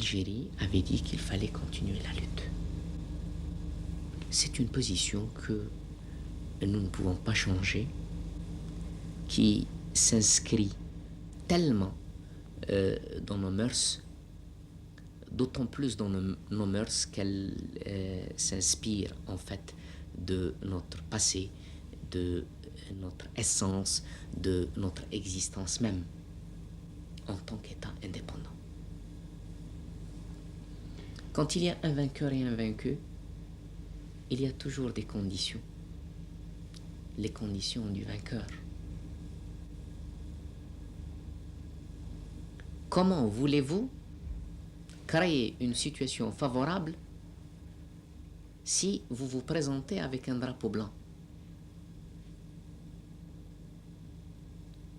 l'Algérie avait dit qu'il fallait continuer la lutte. C'est une position que nous ne pouvons pas changer, qui s'inscrit tellement dans nos mœurs, d'autant plus dans nos mœurs qu'elle s'inspire en fait de notre passé, de notre essence, de notre existence même en tant qu'État indépendant. Quand il y a un vainqueur et un vaincu, il y a toujours des conditions. Les conditions du vainqueur. Comment voulez-vous créer une situation favorable si vous vous présentez avec un drapeau blanc?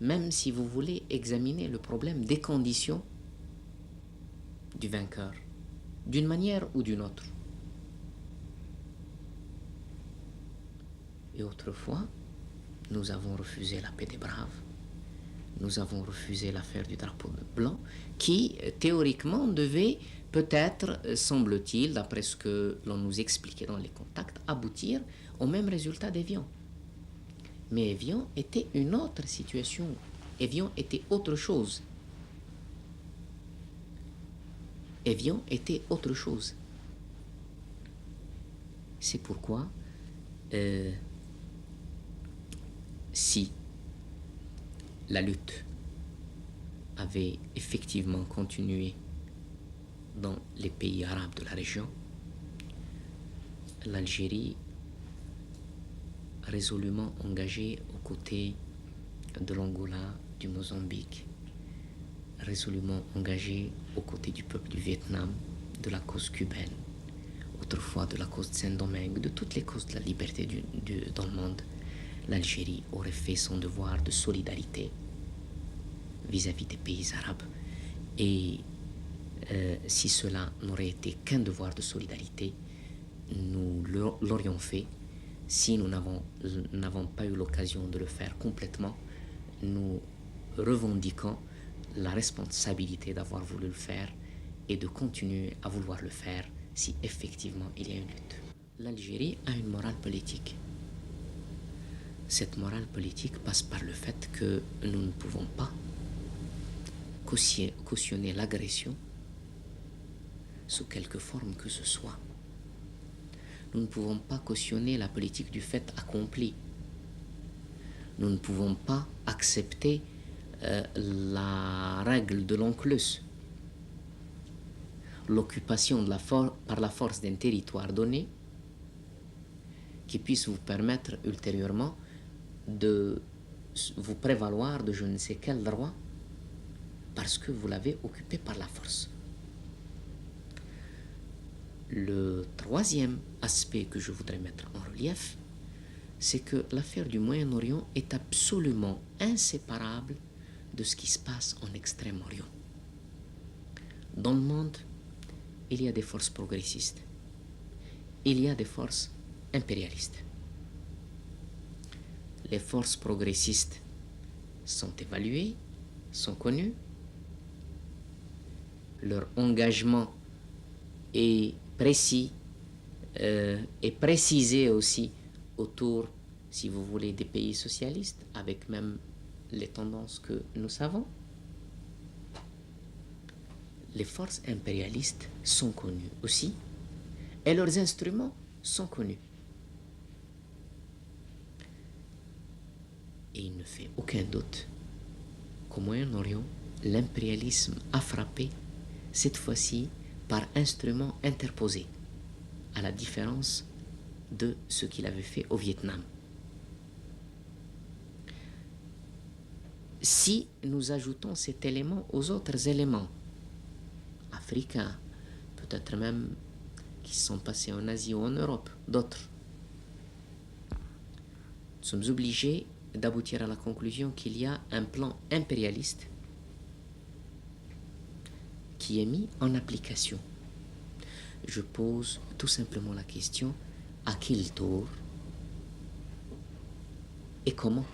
Même si vous voulez examiner le problème des conditions du vainqueur, d'une manière ou d'une autre. Et autrefois, nous avons refusé la paix des braves. Nous avons refusé l'affaire du drapeau blanc qui, théoriquement, devait peut-être, semble-t-il, d'après ce que l'on nous expliquait dans les contacts, aboutir au même résultat d'Évian. Mais Évian était une autre situation. Évian était autre chose. Évian était autre chose. C'est pourquoi, si la lutte avait effectivement continué dans les pays arabes de la région, l'Algérie résolument engagée aux côtés de l'Angola, du Mozambique, résolument engagée aux côtés du peuple du Vietnam, de la cause cubaine, autrefois de la cause de Saint-Domingue, de toutes les causes de la liberté dans le monde, l'Algérie aurait fait son devoir de solidarité vis-à-vis des pays arabes. Et si cela n'aurait été qu'un devoir de solidarité, nous l'aurions fait. Si nous n'avons pas eu l'occasion de le faire complètement, nous revendiquons la responsabilité d'avoir voulu le faire et de continuer à vouloir le faire si effectivement il y a une lutte. L'Algérie a une morale politique. Cette morale politique passe par le fait que nous ne pouvons pas cautionner l'agression sous quelque forme que ce soit. Nous ne pouvons pas cautionner la politique du fait accompli. Nous ne pouvons pas accepter la règle de l'ONCLUS, l'occupation par la force d'un territoire donné qui puisse vous permettre ultérieurement de vous prévaloir de je ne sais quel droit parce que vous l'avez occupé par la force. Le troisième aspect que je voudrais mettre en relief, c'est que l'affaire du Moyen-Orient est absolument inséparable de ce qui se passe en Extrême-Orient. Dans le monde, il y a des forces progressistes, il y a des forces impérialistes. Les forces progressistes sont évaluées, sont connues, leur engagement est précis et précisé aussi autour, si vous voulez, des pays socialistes, avec même les tendances que nous savons. Les forces impérialistes sont connues aussi, et leurs instruments sont connus. Et il ne fait aucun doute qu'au Moyen-Orient, l'impérialisme a frappé, cette fois-ci, par instruments interposés, à la différence de ce qu'il avait fait au Vietnam. Si nous ajoutons cet élément aux autres éléments africains, peut-être même qui se sont passés en Asie ou en Europe, d'autres, nous sommes obligés d'aboutir à la conclusion qu'il y a un plan impérialiste qui est mis en application. Je pose tout simplement la question, à quel tour et comment?